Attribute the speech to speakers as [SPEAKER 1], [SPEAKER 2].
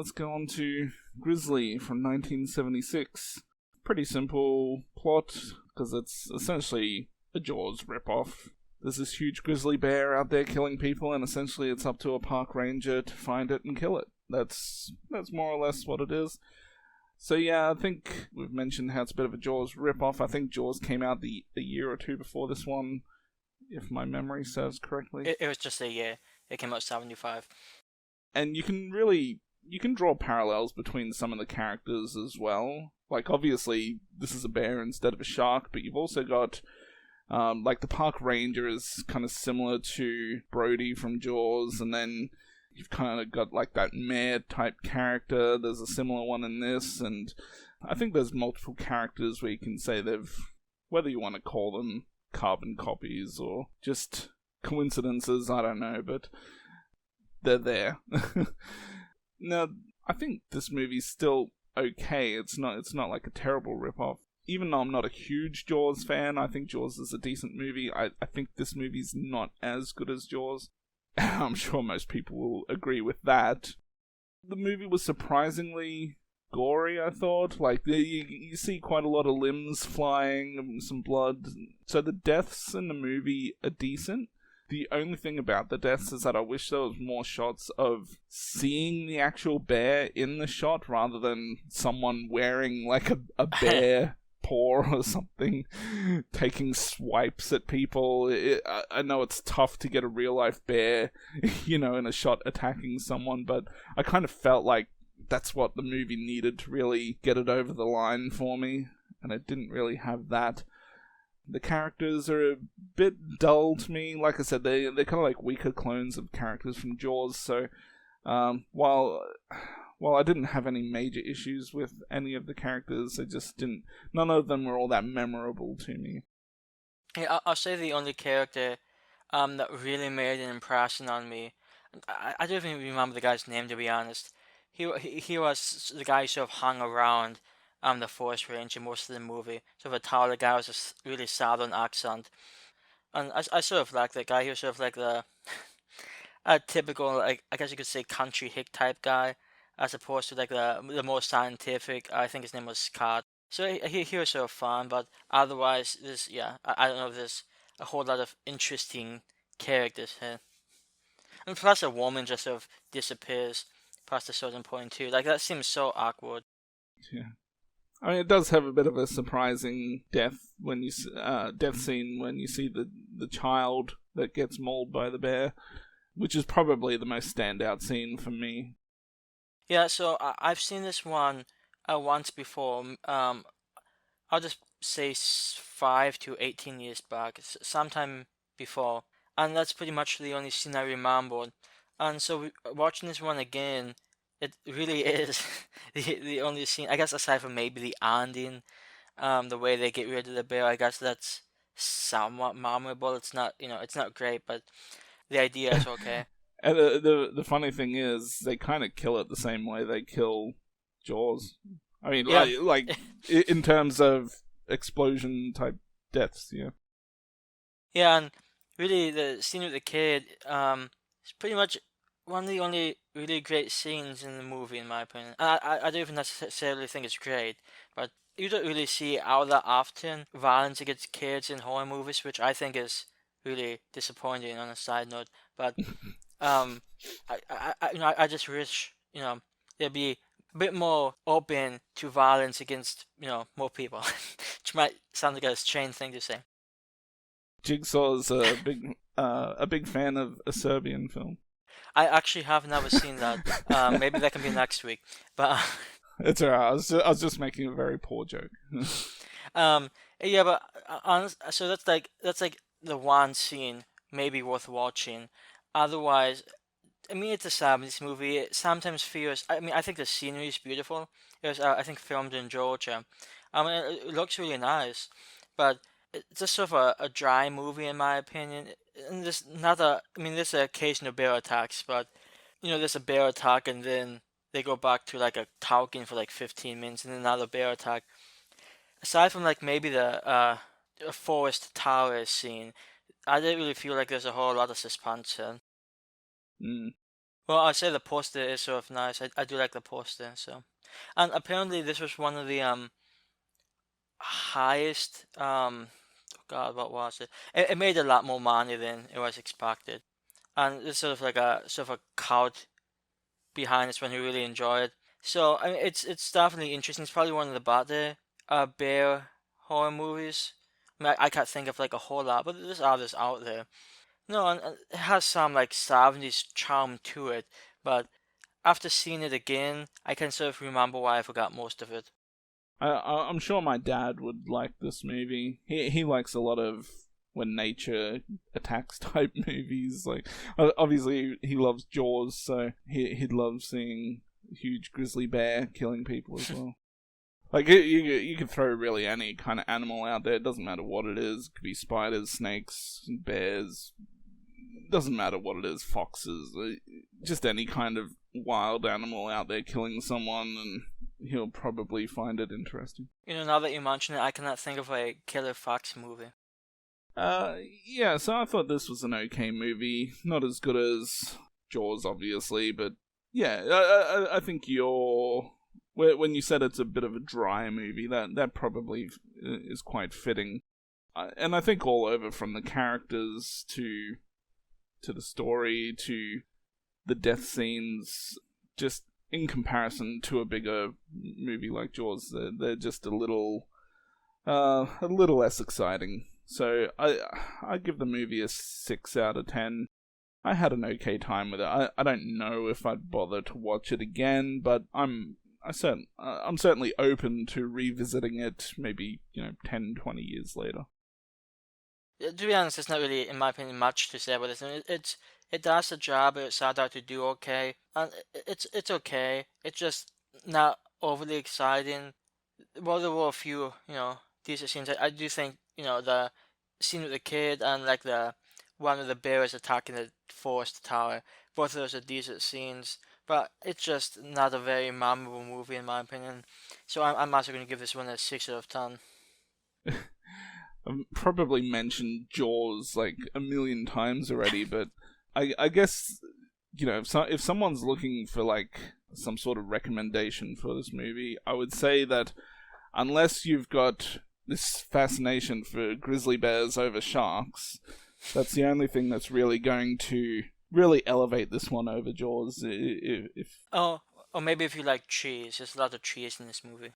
[SPEAKER 1] let's go on to Grizzly from 1976. Pretty simple plot, because it's essentially a Jaws ripoff. There's this huge grizzly bear out there killing people, and essentially it's up to a park ranger to find it and kill it. That's more or less what it is. So yeah, I think we've mentioned how it's a bit of a Jaws ripoff. I think Jaws came out a year or two before this one, if my memory serves correctly.
[SPEAKER 2] It was just a year. It came out 75.
[SPEAKER 1] And you can draw parallels between some of the characters as well. Like, obviously, this is a bear instead of a shark, but you've also got, like, the park ranger is kind of similar to Brody from Jaws, and then you've kind of got, like, that mayor-type character. There's a similar one in this, and I think there's multiple characters where you can say whether you want to call them carbon copies or just coincidences, I don't know, but they're there. Now, I think this movie's still okay. It's not like a terrible ripoff. Even though I'm not a huge Jaws fan, I think Jaws is a decent movie. I think this movie's not as good as Jaws. I'm sure most people will agree with that. The movie was surprisingly gory, I thought. Like, you see quite a lot of limbs flying, some blood. So the deaths in the movie are decent. The only thing about the deaths is that I wish there was more shots of seeing the actual bear in the shot rather than someone wearing like a bear paw or something, taking swipes at people. I know it's tough to get a real life bear, in a shot attacking someone, but I kind of felt like that's what the movie needed to really get it over the line for me, and it didn't really have that. The characters are a bit dull to me. Like I said, they're kind of like weaker clones of characters from Jaws. So, while I didn't have any major issues with any of the characters, none of them were all that memorable to me.
[SPEAKER 2] Yeah, I'll say the only character that really made an impression on me. I don't even remember the guy's name, to be honest. He was the guy who sort of hung around the forest ranger most of the movie. Sort of a taller guy with a really southern accent. And I sort of like that guy. He was sort of like a typical, like, I guess you could say country hick type guy, as opposed to like the more scientific. I think his name was Scott. So he was sort of fun, but otherwise, I don't know if there's a whole lot of interesting characters here. And plus, a woman just sort of disappears past a certain point too. Like, that seems so awkward.
[SPEAKER 1] Yeah. I mean, it does have a bit of a surprising death death scene when you see the child that gets mauled by the bear, which is probably the most standout scene for me.
[SPEAKER 2] Yeah, so I've seen this one once before. I'll just say 5 to 18 years back, sometime before, and that's pretty much the only scene I remembered. And so watching this one again, it really is the only scene, I guess, aside from maybe the ending, the way they get rid of the bear. I guess that's somewhat memorable. It's not, it's not great, but the idea is okay.
[SPEAKER 1] And the funny thing is, they kind of kill it the same way they kill Jaws. I mean,
[SPEAKER 2] Yeah.
[SPEAKER 1] like in terms of explosion type deaths, yeah.
[SPEAKER 2] Yeah, and really the scene with the kid is pretty much one of the only really great scenes in the movie, in my opinion. I don't even necessarily think it's great, but you don't really see all that often violence against kids in horror movies, which I think is really disappointing on a side note. But I just wish, there'd be a bit more open to violence against, more people, which might sound like a strange thing to say.
[SPEAKER 1] Jigsaw's a big fan of a Serbian film.
[SPEAKER 2] I actually have never seen that. Maybe that can be next week. But
[SPEAKER 1] It's alright. I was just making a very poor joke.
[SPEAKER 2] yeah, but so that's like the one scene maybe worth watching. Otherwise, I mean, it's a '70s movie. It sometimes feels. I mean, I think the scenery is beautiful. It was, I think, filmed in Georgia. I mean, it looks really nice, but it's just sort of a dry movie in my opinion. And there's not a. I mean, there's an occasional bear attacks, but there's a bear attack, and then they go back to like a talking for like 15 minutes, and then another bear attack. Aside from like maybe the forest tower scene, I didn't really feel like there's a whole lot of suspense here.
[SPEAKER 1] Mm.
[SPEAKER 2] Well, I say the poster is sort of nice. I do like the poster. So, and apparently this was one of the highest God, what was it? It made a lot more money than it was expected, and it's sort of a crowd behind this one who really enjoy it. So I mean, it's definitely interesting. It's probably one of the better bear horror movies. I mean, I can't think of like a whole lot, but there's others out there. No, and it has some like 70s charm to it, but after seeing it again, I can sort of remember why I forgot most of it.
[SPEAKER 1] I'm sure my dad would like this movie. He likes a lot of when nature attacks type movies. Like obviously he loves Jaws, so he'd love seeing a huge grizzly bear killing people as well. Like you could throw really any kind of animal out there. It doesn't matter what it is. It could be spiders, snakes, bears. Doesn't matter what it is. Foxes, just any kind of wild animal out there killing someone, and he'll probably find it interesting.
[SPEAKER 2] You know, now that you mention it, I cannot think of a Killer Fox movie.
[SPEAKER 1] Yeah, so I thought this was an okay movie. Not as good as Jaws, obviously, but yeah, I think when you said it's a bit of a dry movie, that probably is quite fitting. And I think all over, from the characters to the story to the death scenes, just in comparison to a bigger movie like Jaws, they're just a little less exciting. So I give the movie a 6 out of 10. I had an okay time with it. I don't know if I'd bother to watch it again, but I'm certainly open to revisiting it maybe 10, 20 years later.
[SPEAKER 2] To be honest, there's not really, in my opinion, much to say about this. I mean, it does the job. It set out to do okay, and it's okay. It's just not overly exciting. Well, there were a few, decent scenes. I do think, the scene with the kid and like the one of the bears attacking the forest tower. Both of those are decent scenes, but it's just not a very memorable movie in my opinion. So I'm also going to give this one a 6 out of 10.
[SPEAKER 1] I've probably mentioned Jaws like a million times already, but I guess if someone's looking for like some sort of recommendation for this movie, I would say that unless you've got this fascination for grizzly bears over sharks, that's the only thing that's really going to really elevate this one over Jaws. If
[SPEAKER 2] Oh, or maybe if you like cheese, there's a lot of cheese in this movie.